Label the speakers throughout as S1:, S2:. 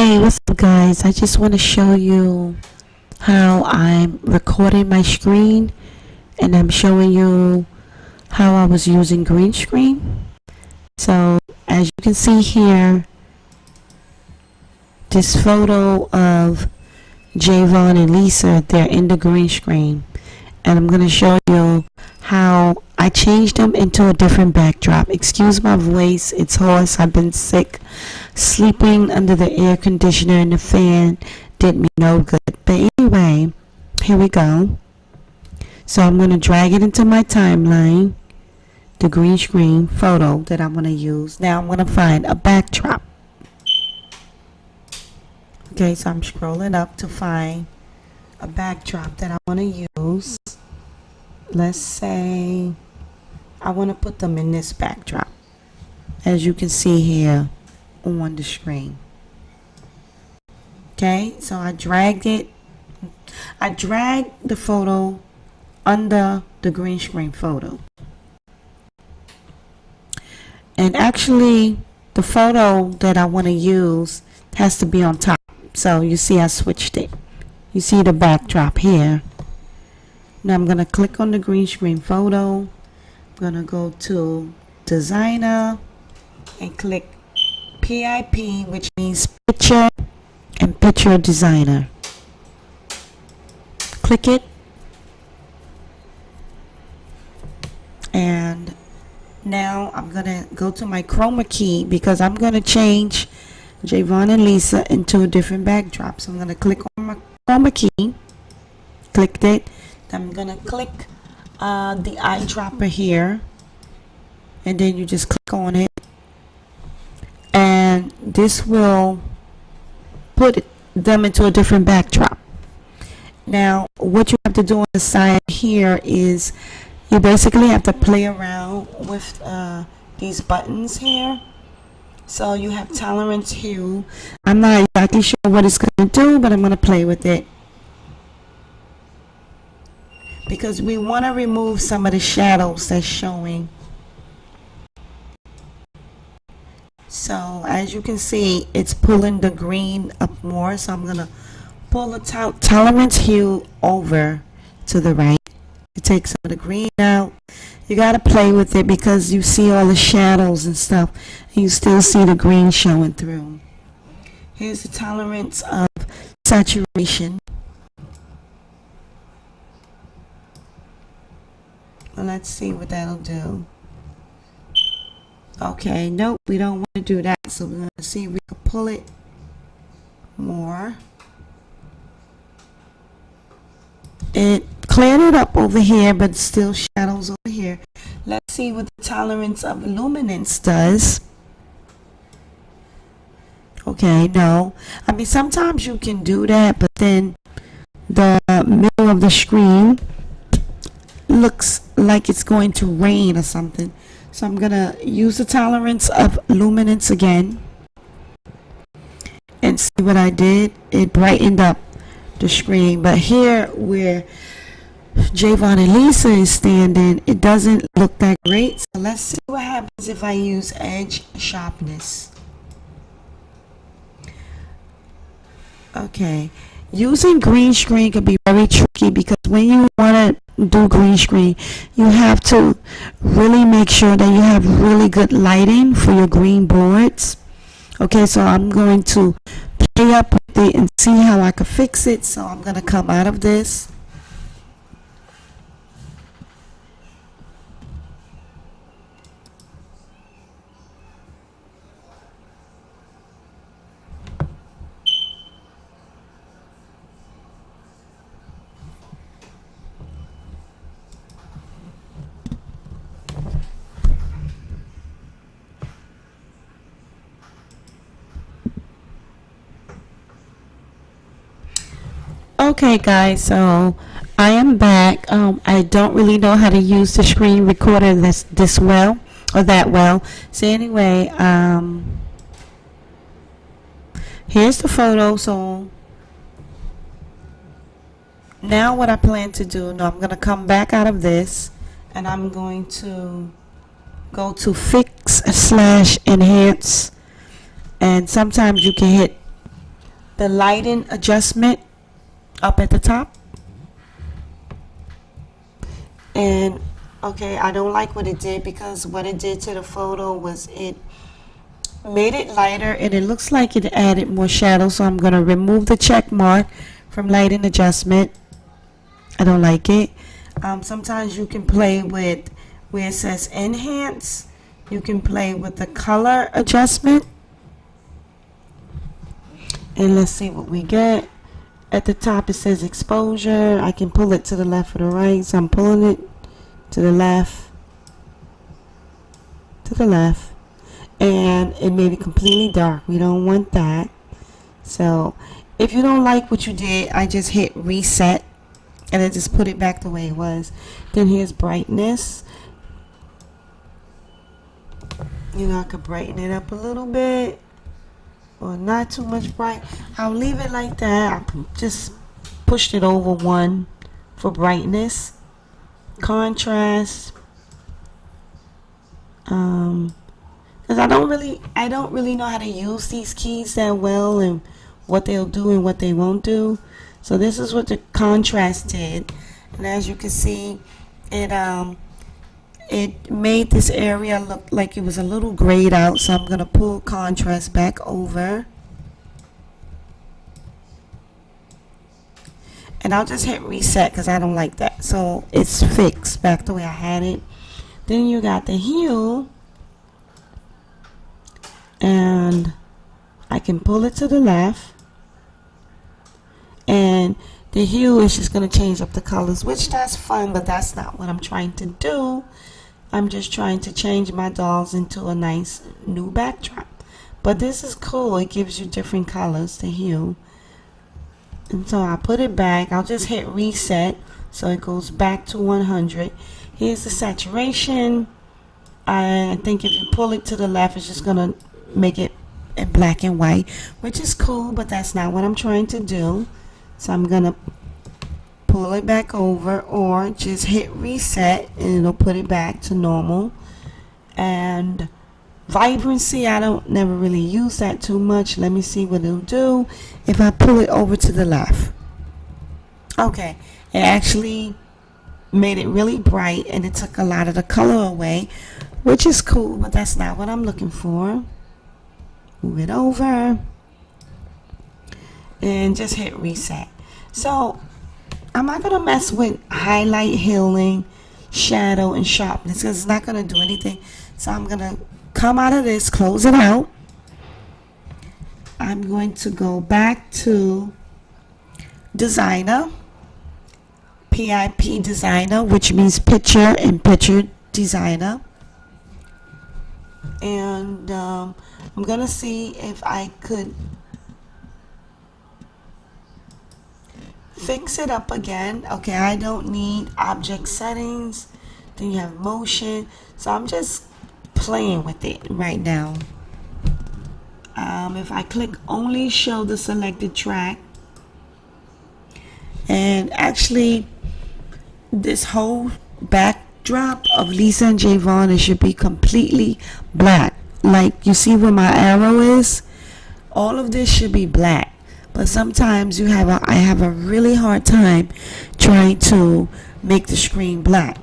S1: Hey, what's up guys? I just want to show you how I'm recording my screen, and I'm showing you how I was using green screen. So as you can see here, this photo of Javon and Lisa, they're in the green screen, and I'm going to show you how I changed them into a different backdrop. Excuse my voice, it's hoarse. I've been sick. Sleeping under the air conditioner and the fan did me no good. But anyway, here we go. So I'm going to drag it into my timeline, the green screen photo that I want to use. Now I'm going to find a backdrop. Okay, so I'm scrolling up to find a backdrop that I want to use. Let's say I want to put them in this backdrop, as you can see here on the screen. Okay, so I dragged the photo under the green screen photo, and actually the photo that I want to use has to be on top. So you see I switched it. You see the backdrop here. Now I'm going to click on the green screen photo. I'm going to go to designer and click PIP, which means picture and picture designer. Click it, and now I'm going to go to my chroma key because I'm going to change Javon and Lisa into a different backdrop. So I'm going to click on my chroma key, clicked it. I'm going to click the eyedropper here, and then you just click on it, and this will put them into a different backdrop. Now what you have to do on the side here is you basically have to play around with these buttons here. So you have tolerance hue. I'm not exactly sure what it's going to do, but I'm going to play with it because we want to remove some of the shadows that's showing. So as you can see, it's pulling the green up more, so I'm going to pull the tolerance hue over to the right to take some of the green out. You got to play with it because you see all the shadows and stuff, and you still see the green showing through. Here's the tolerance of saturation. Well, let's see what that'll do. Okay, nope, we don't want to do that, so we're going to see if we can pull it more. It cleared it up over here, but still shadows over here. Let's see what the tolerance of luminance does. Okay, no. I mean, sometimes you can do that, but then the middle of the screen looks like it's going to rain or something. So I'm going to use the tolerance of luminance again and see what I did. It brightened up the screen, but here where Javon and Lisa is standing, it doesn't look that great. So let's see what happens if I use edge sharpness. Okay, using green screen can be very tricky because when you want to do green screen, you have to really make sure that you have really good lighting for your green boards. Okay, so I'm going to play up with it and see how I can fix it. So I'm going to come out of this. Okay guys, so I am back. I don't really know how to use the screen recorder this well or that well. So anyway, here's the photo. So now what I plan to do, now I'm going to come back out of this, and I'm going to go to fix/enhance, and sometimes you can hit the lighting adjustment up at the top. And okay, I don't like what it did, because what it did to the photo was it made it lighter and it looks like it added more shadow. So I'm going to remove the check mark from lighting adjustment. I don't like it. Sometimes you can play with where it says enhance. You can play with the color adjustment. And let's see what we get. At the top it says exposure. I can pull it to the left or the right. So I'm pulling it to the left. To the left. And it made it completely dark. We don't want that. So if you don't like what you did, I just hit reset and I just put it back the way it was. Then here's brightness. You know, I could brighten it up a little bit, or not too much bright. I'll leave it like that. I just pushed it over 1 for brightness. Contrast. Because I don't really know how to use these keys that well, and what they'll do and what they won't do. So this is what the contrast did, and as you can see, it made this area look like it was a little grayed out. So I'm gonna pull contrast back over, and I'll just hit reset because I don't like that. So it's fixed back the way I had it. Then you got the hue, and I can pull it to the left, and the hue is just going to change up the colors, which that's fun, but that's not what I'm trying to do. I'm just trying to change my dolls into a nice new backdrop. But this is cool. It gives you different colors, the hue. And so I put it back. I'll just hit reset so it goes back to 100. Here's the saturation. I think if you pull it to the left, it's just going to make it in black and white, which is cool, but that's not what I'm trying to do. So I'm going to pull it back over, or just hit reset and it'll put it back to normal. And vibrancy, I don't never really use that too much. Let me see what it'll do if I pull it over to the left. Okay, it actually made it really bright and it took a lot of the color away, which is cool, but that's not what I'm looking for. Move it over and just hit reset. So I'm not going to mess with highlight, healing, shadow, and sharpness because it's not going to do anything. So I'm going to come out of this, close it out. I'm going to go back to designer, PIP designer, which means picture and picture designer. And I'm going to see if I could fix it up again. Okay, I don't need object settings. Then you have motion. So I'm just playing with it right now. If I click only show the selected track, and actually this whole backdrop of Lisa and Javon, it should be completely black. Like you see where my arrow is, all of this should be black. But sometimes I have a really hard time trying to make the screen black.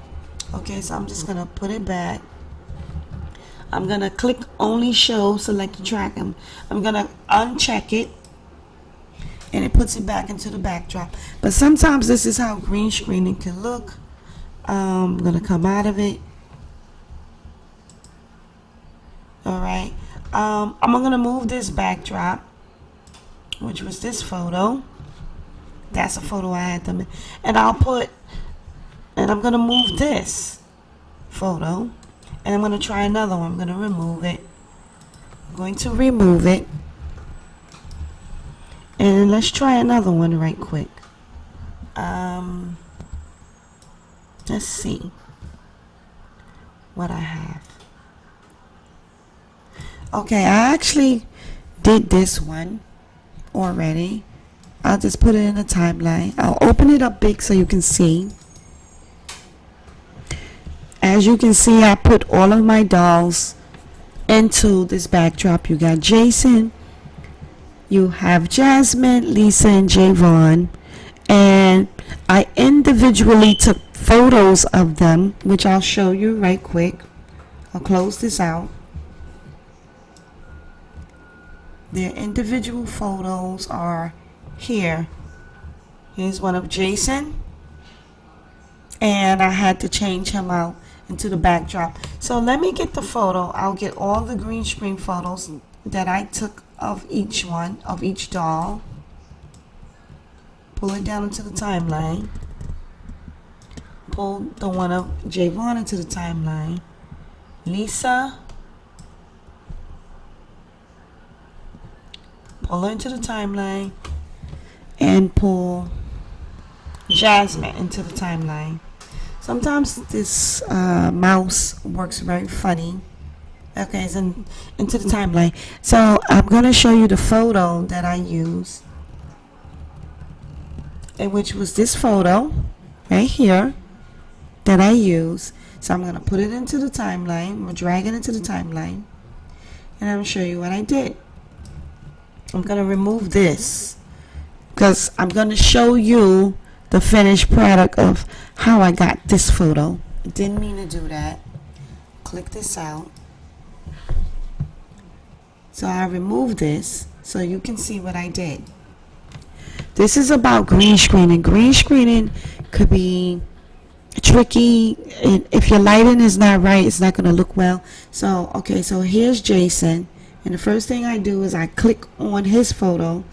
S1: Okay, so I'm just gonna put it back. I'm gonna click only show select the track. I'm gonna uncheck it, and it puts it back into the backdrop. But sometimes this is how green screening can look. I'm gonna come out of it. All right, I'm gonna move this backdrop, which was this photo. That's a photo I had them in. And I'm gonna move this photo, and I'm gonna try another one. I'm gonna remove it. I'm going to remove it, and let's try another one right quick. Let's see what I have. Okay, I actually did this one already. I'll just put it in the timeline. I'll open it up big so you can see. As you can see, I put all of my dolls into this backdrop. You got Jason, you have Jasmine, Lisa, and Javon. And I individually took photos of them, which I'll show you right quick. I'll close this out. Their individual photos are here. Here's one of Jason. And I had to change him out into the backdrop. So let me get the photo. I'll get all the green screen photos that I took of each one, of each doll. Pull it down into the timeline. Pull the one of Javon into the timeline. Lisa. Pull her into the timeline. And pull Jasmine into the timeline. Sometimes this mouse works very funny. Okay, it's into the timeline. So I'm going to show you the photo that I used, which was this photo right here that I used. So I'm going to put it into the timeline. I'm going to drag it into the timeline. And I'm going to show you what I did. I'm going to remove this because I'm going to show you the finished product of how I got this photo. Didn't mean to do that. Click this out. So I removed this so you can see what I did. This is about green screening. Green screening could be tricky. If your lighting is not right, it's not going to look well. So, okay, so here's Jason. And the first thing I do is I click on his photo.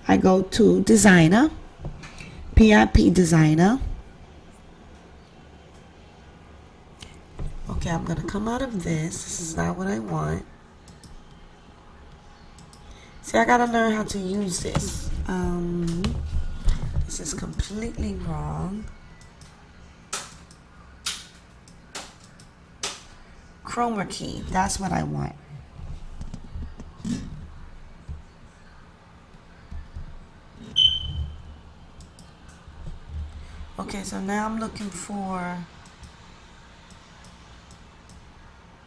S1: I go to Designer, PIP Designer. Okay, I'm going to come out of this. This is not what I want. See, I got to learn how to use this. This is completely wrong. Chroma key, that's what I want. Okay, so now I'm looking for,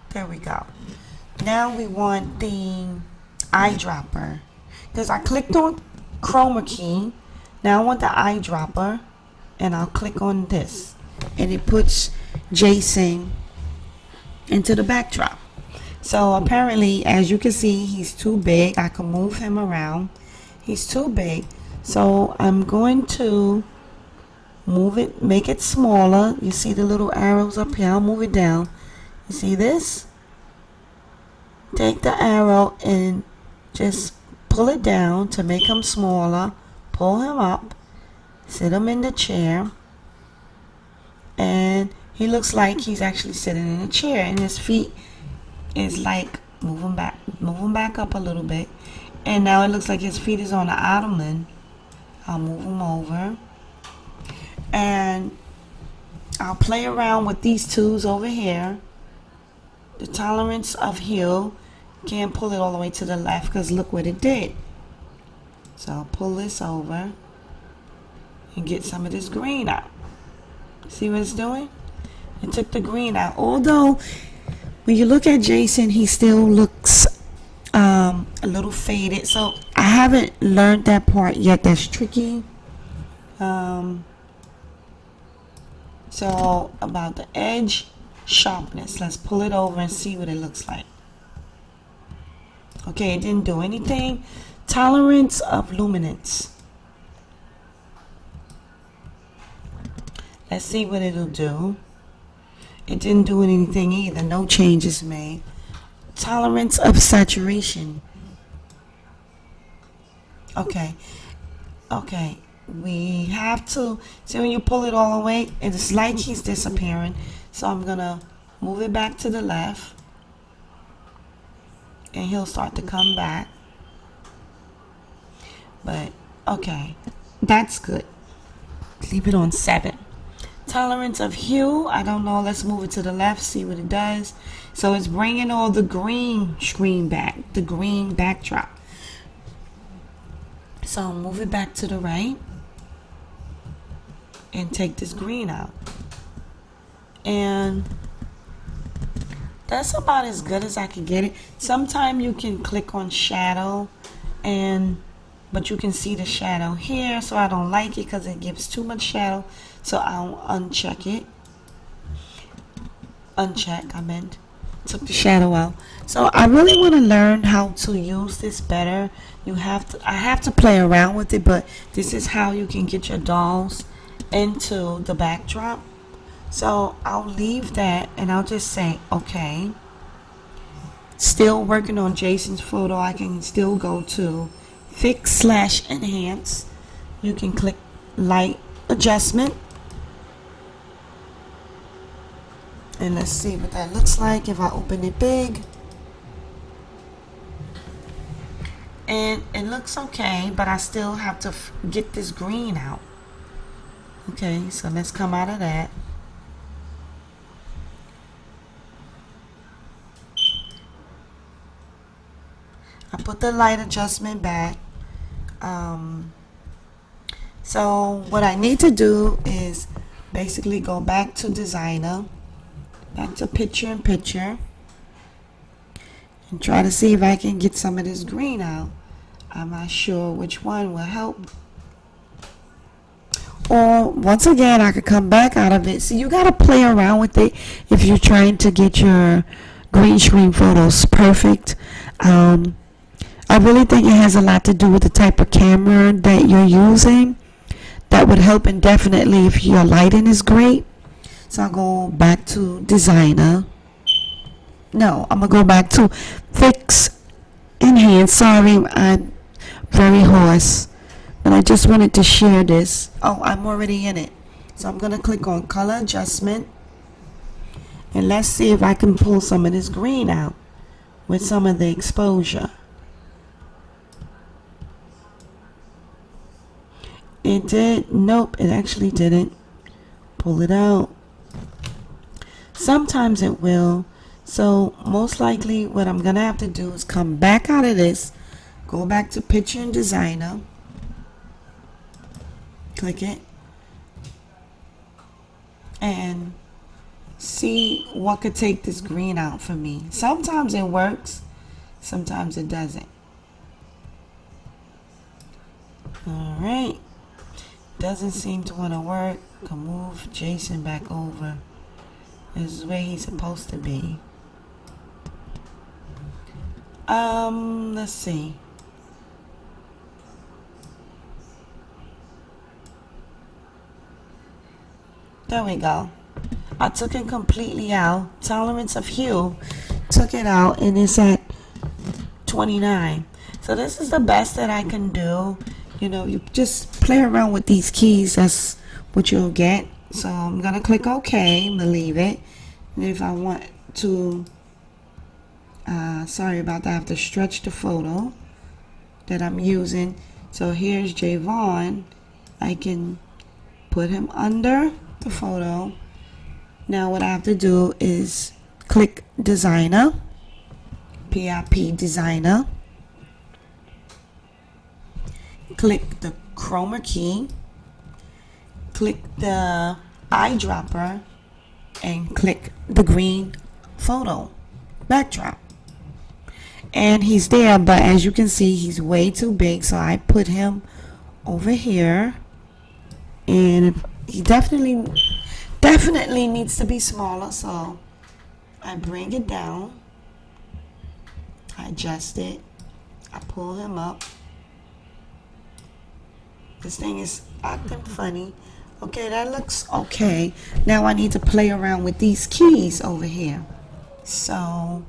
S1: there we go. Now we want the eyedropper, because I clicked on chroma key. Now I want the eyedropper, and I'll click on this, and it puts Jason into the backdrop. So apparently, as you can see, he's too big. I can move him around. He's too big, so I'm going to move it, make it smaller. You see the little arrows up here? I'll move it down. You see this? Take the arrow and just pull it down to make him smaller. Pull him up. Sit him in the chair. And he looks like he's actually sitting in a chair. And his feet is like moving back up a little bit. And now it looks like his feet is on the ottoman. I'll move him over. And I'll play around with these tools over here. The tolerance of hue. Can't pull it all the way to the left because look what it did. So I'll pull this over and get some of this green out. See what it's doing? It took the green out. Although when you look at Jason, he still looks a little faded. So I haven't learned that part yet. That's tricky. So about the edge sharpness, let's pull it over and see what it looks like. Okay, it didn't do anything. Tolerance of luminance. Let's see what it'll do. It didn't do anything either. No changes made. Tolerance of saturation. Okay. Okay. We have to see when you pull it all away, it's like he's disappearing. So I'm gonna move it back to the left, and he'll start to come back. But okay, that's good. Leave it on 7. Tolerance of hue, I don't know. Let's move it to the left, see what it does. So it's bringing all the green screen back, the green backdrop. So I'll move it back to the right and take this green out. And that's about as good as I can get it. Sometimes you can click on shadow and but you can see the shadow here, so I don't like it because it gives too much shadow, so I'll uncheck it. Uncheck, I meant. Took the shadow out. So I really want to learn how to use this better. I have to play around with it, but this is how you can get your dolls into the backdrop. So I'll leave that and I'll just say okay. Still working on Jason's photo. I can still go to fix/enhance. You can click light adjustment, and let's see what that looks like if I open it big. And it looks okay, but I still have to get this green out. Okay, so let's come out of that. I put the light adjustment back. So what I need to do is basically go back to designer, back to picture in picture, and try to see if I can get some of this green out. I'm not sure which one will help. Or once again, I could come back out of it. So you got to play around with it if you're trying to get your green screen photos perfect. I really think it has a lot to do with the type of camera that you're using. That would help indefinitely if your lighting is great. So I'll go back to designer. No, I'm going to go back to fix enhance. Sorry, I'm very hoarse. But I just wanted to share this. Oh, I'm already in it. So I'm going to click on color adjustment. And let's see if I can pull some of this green out with some of the exposure. It did. Nope, it actually didn't. Pull it out. Sometimes it will. So most likely what I'm going to have to do is come back out of this. Go back to picture and designer. Click it. And see what could take this green out for me. Sometimes it works. Sometimes it doesn't. Alright. Doesn't seem to want to work. Can move Jason back over. This is where he's supposed to be. Let's see. There we go. I took it completely out. Tolerance of hue, took it out, and it's at 29. So this is the best that I can do. You know, you just play around with these keys. That's what you'll get. So I'm going to click OK. I'm going to leave it. And if I want to, sorry about that, I have to stretch the photo that I'm using. So here's Javon. I can put him under the photo. Now what I have to do is click designer, PIP designer. Click the chroma key, click the eyedropper, and click the green photo backdrop. And he's there, but as you can see, he's way too big, so I put him over here. And he definitely needs to be smaller, so I bring it down, I adjust it, I pull him up. This thing is acting funny. Okay, that looks okay. Now I need to play around with these keys over here. So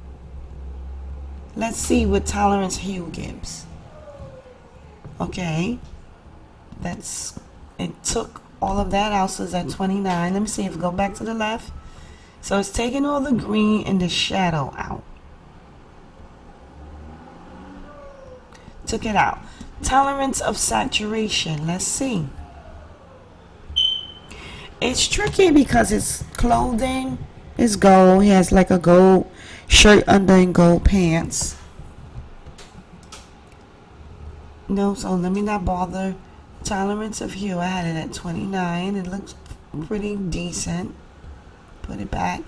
S1: let's see what tolerance hue gives. Okay, it took all of that out, so it's at 29. Let me see if we go back to the left. So it's taking all the green and the shadow out. Took it out. Tolerance of saturation. Let's see. It's tricky because it's clothing. It's gold. He has like a gold shirt under and gold pants. No, so let me not bother. Tolerance of hue, I had it at 29. It looks pretty decent. Put it back.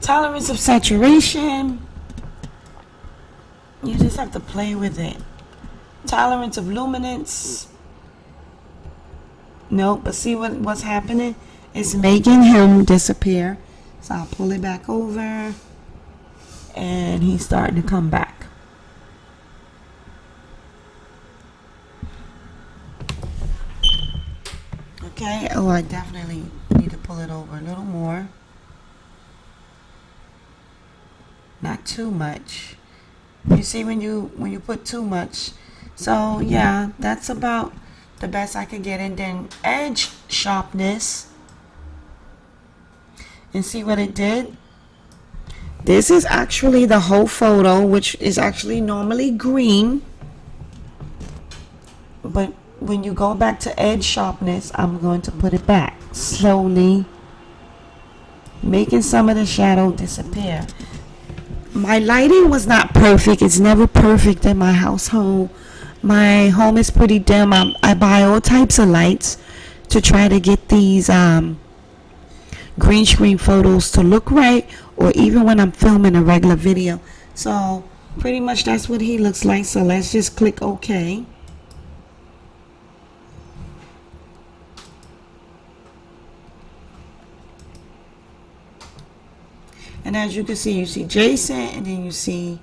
S1: Tolerance of saturation. You just have to play with it. tolerance of luminance. Nope, but see what's happening? It's making him disappear. So I'll pull it back over, and he's starting to come back. Okay, oh, I definitely need to pull it over a little more. Not too much. You see when you put too much. So yeah, that's about the best I could get. And then edge sharpness. And see what it did? This is actually the whole photo, which is actually normally green. But when you go back to edge sharpness, I'm going to put it back slowly, making some of the shadow disappear. My lighting was not perfect. It's never perfect in my household. My home is pretty dim. I buy all types of lights to try to get these green screen photos to look right, or even when I'm filming a regular video. So pretty much that's what he looks like. So let's just click OK. And as you can see, you see Jason, and then you see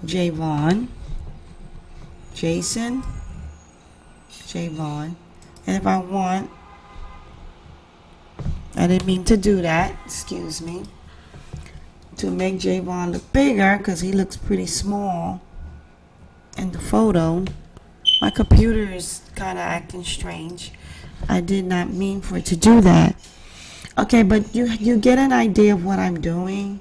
S1: Javon. Jason, Javon. And if I want, I didn't mean to do that, excuse me, to make Javon look bigger, because he looks pretty small in the photo. My computer is kind of acting strange. I did not mean for it to do that. Okay, but you get an idea of what I'm doing.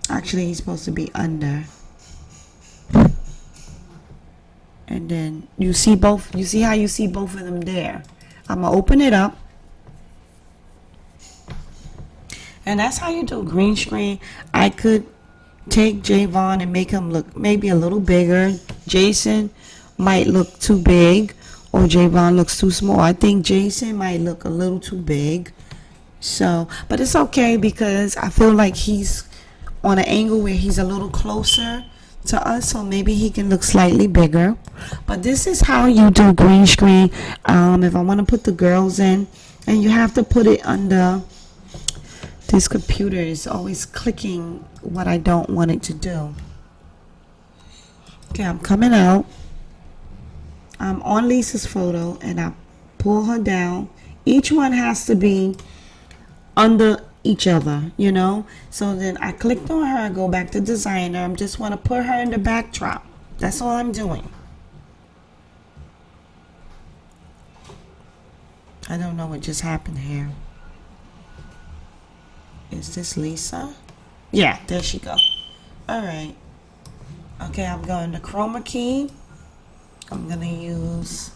S1: Actually, he's supposed to be under. And then you see both. You see how you see both of them there. I'm gonna open it up. And that's how you do green screen. I could take Javon and make him look maybe a little bigger. Jason might look too big, or Javon looks too small. I think Jason might look a little too big. So, but it's okay, because I feel like he's on an angle where he's a little closer to us, so maybe he can look slightly bigger. But this is how you do green screen. If I want to put the girls in, and you have to put it under. This computer is always clicking what I don't want it to do. Okay, I'm coming out. I'm on Lisa's photo, and I pull her down. Each one has to be under each other, you know. So then I clicked on her, go back to designer. I just want to put her in the backdrop. That's all I'm doing. I don't know what just happened here. Is this Lisa? Yeah, there she go. All right. Okay, I'm going to chroma key. I'm going to use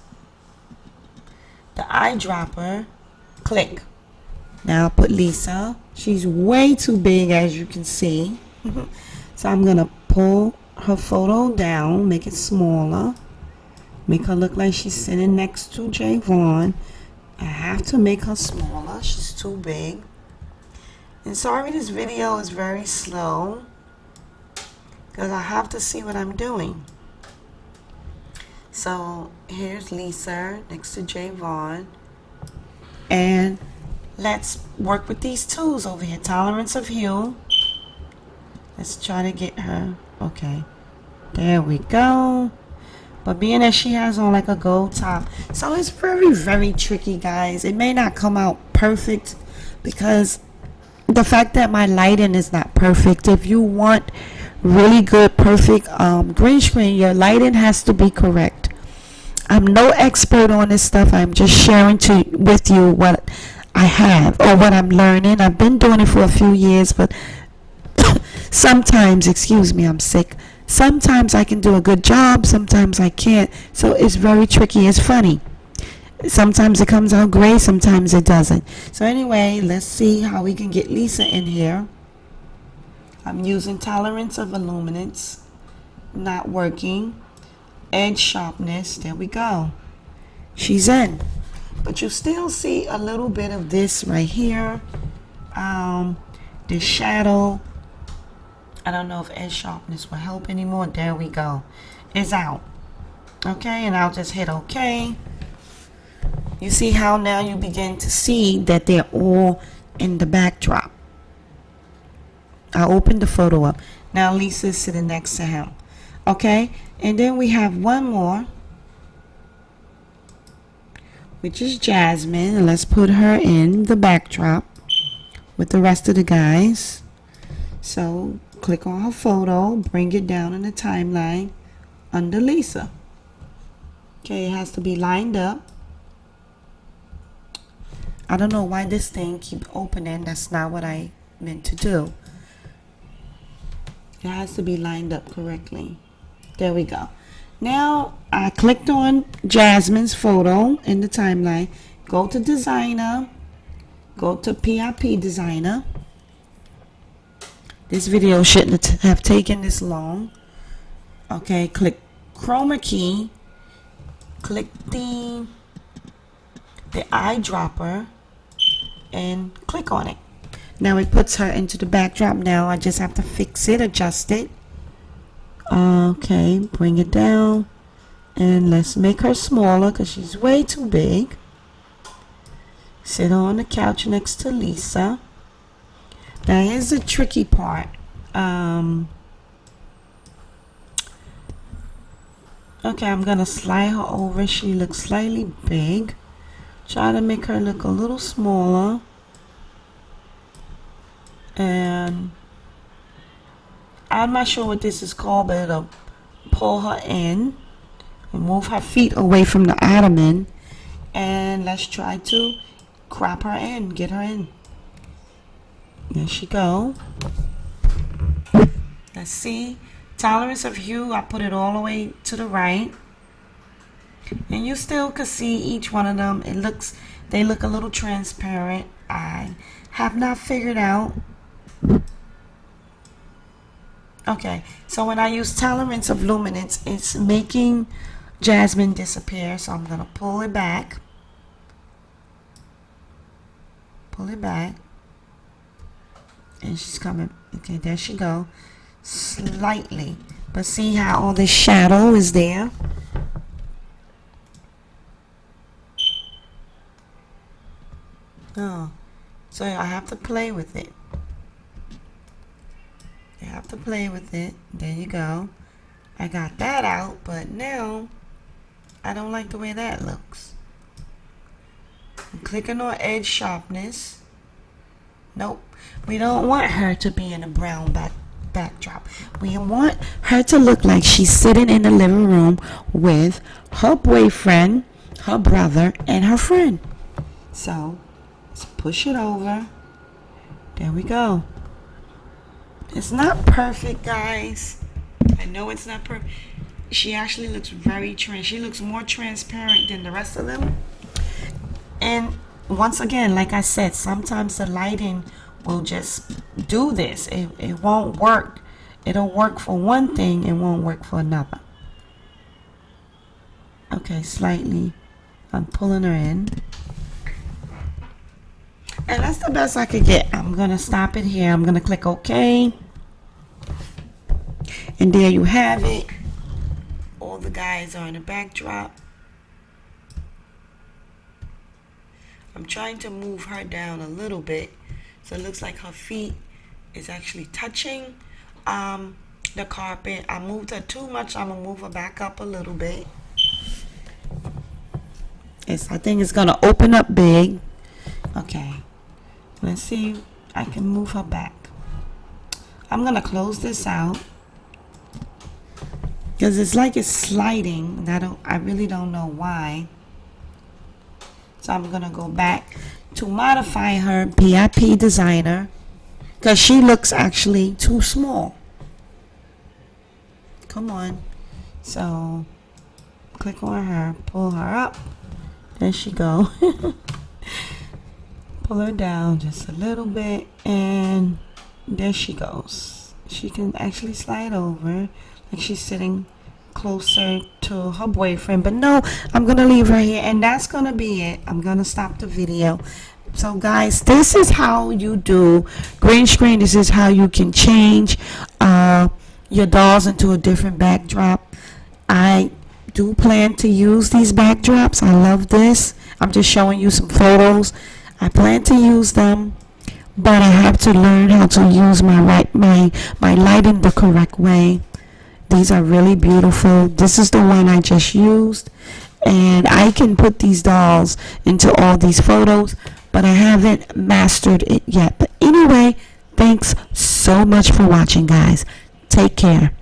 S1: the eyedropper. Click. Now I'll put Lisa. She's way too big, as you can see. So I'm going to pull her photo down, make it smaller. Make her look like she's sitting next to Javon. I have to make her smaller. She's too big. And sorry, this video is very slow, because I have to see what I'm doing. So here's Lisa next to Javon. And let's work with these tools over here. Tolerance of hue. Let's try to get her. Okay. There we go. But being that she has on like a gold top, so it's very, very tricky, guys. It may not come out perfect, because the fact that my lighting is not perfect. If you want really good, perfect green screen, your lighting has to be correct. I'm no expert on this stuff. I'm just sharing with you what I have, or what I'm learning. I've been doing it for a few years, but sometimes, excuse me, I'm sick. Sometimes I can do a good job, sometimes I can't. So it's very tricky. It's funny. Sometimes it comes out great, sometimes it doesn't. So anyway, let's see how we can get Lisa in here. I'm using tolerance of illuminance. Not working. Edge sharpness. There we go. She's in. But you still see a little bit of this right here. The shadow. I don't know if edge sharpness will help anymore. There we go. It's out. Okay, and I'll just hit OK. You see how now you begin to see that they're all in the backdrop. I opened the photo up. Now Lisa's sitting next to him. Okay, and then we have one more, which is Jasmine. And let's put her in the backdrop with the rest of the guys. So click on her photo, bring it down in the timeline under Lisa. Okay, it has to be lined up. I don't know why this thing keeps opening. That's not what I meant to do. It has to be lined up correctly. There we go. Now I clicked on Jasmine's photo in the timeline. Go to designer. Go to PIP designer. This video shouldn't have taken this long. Okay, click chroma key. Click the eyedropper and click on it. Now it puts her into the backdrop. Now I just have to fix it, adjust it. Okay, bring it down. And let's make her smaller because she's way too big. Sit on the couch next to Lisa. Now here's the tricky part. Okay, I'm gonna slide her over. She looks slightly big. Try to make her look a little smaller. And I'm not sure what this is called, but it'll pull her in and move her feet away from the ottoman. And let's try to crop her in, get her in. There she go. Let's see. Tolerance of hue, I put it all the way to the right. And you still can see each one of them. They look a little transparent. I have not figured out. Okay, so when I use tolerance of luminance, it's making Jasmine disappear. So I'm gonna pull it back. Pull it back. And she's coming. Okay, there she go. Slightly. But see how all this shadow is there? Oh, so I have to play with it. You have to play with it. There you go. I got that out, but now I don't like the way that looks. I'm clicking on edge sharpness. Nope. We don't want her to be in a brown backdrop. We want her to look like she's sitting in the living room with her boyfriend, her brother, and her friend. So let's push it over. There we go. It's not perfect, guys. I know it's not perfect. She actually looks very she looks more transparent than the rest of them. And once again, like I said, sometimes the lighting will just do this. It won't work. It'll work for one thing and won't work for another. Okay, slightly. I'm pulling her in. And that's the best I could get. I'm going to stop it here. I'm going to click OK. And there you have it. All the guys are in the backdrop. I'm trying to move her down a little bit. So it looks like her feet is actually touching the carpet. I moved her too much. I'm going to move her back up a little bit. I think it's going to open up big. Okay. Let's see. I can move her back. I'm going to close this out. Because it's like it's sliding. And I really don't know why. So I'm going to go back to modify her PIP designer. Because she looks actually too small. Come on. So click on her. Pull her up. There she go. Pull her down just a little bit. And there she goes. She can actually slide over. Like she's sitting closer to her boyfriend. But no, I'm going to leave her here. And that's going to be it. I'm going to stop the video. So guys, this is how you do green screen. This is how you can change your dolls into a different backdrop. I do plan to use these backdrops. I love this. I'm just showing you some photos. I plan to use them, but I have to learn how to use my lighting the correct way. These are really beautiful. This is the one I just used, and I can put these dolls into all these photos, but I haven't mastered it yet. But anyway, thanks so much for watching, guys. Take care.